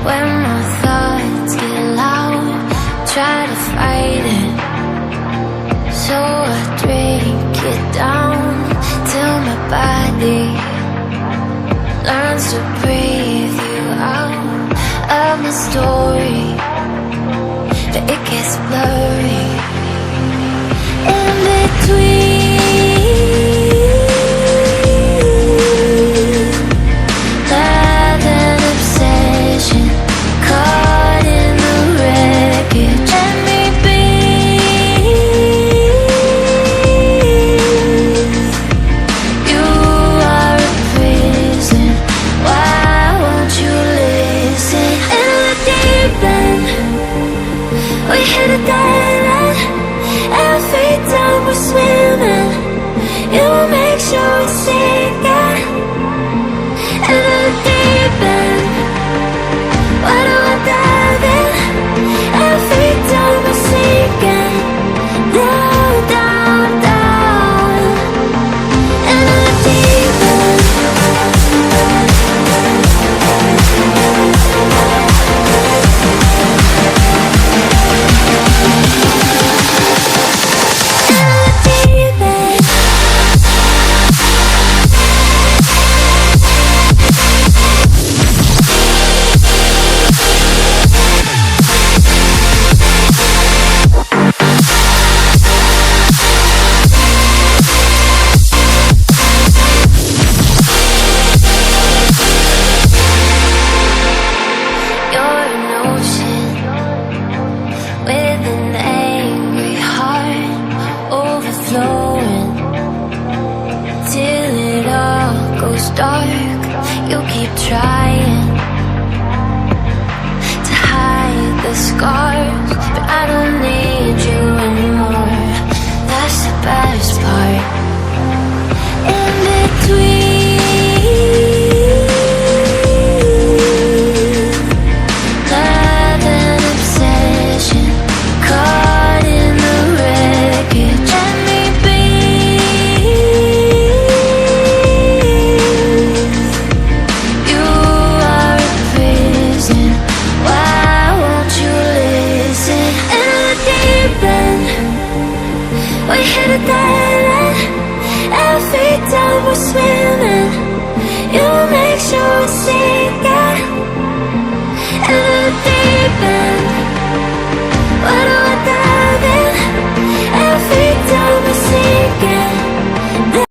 When my thoughts get loud, try to fight it. So I drink it down till my body learns to breathe you out of my story, but it gets blurry in between. Love and obsession caught in the wreckage. Let me be. You are a prison. Why won't you listen? In the deep end, we hit a dead end. And feet down, we're swimming. You will make sure we sink it. In the deep end, why do I dive in? And feet down, we're sinking. Down, down, down. In the deep end. You're an ocean with an angry heart, overflowing till it all goes dark. You keep trying to hide the scars, but I don't need you anymore. That's the best part. In between. Love and obsession caught in the wreckage. Let me be. You are a prison. Why won't you listen? In the deep end, we hit a dead end. And feet down, we're swimming. You make sure we see.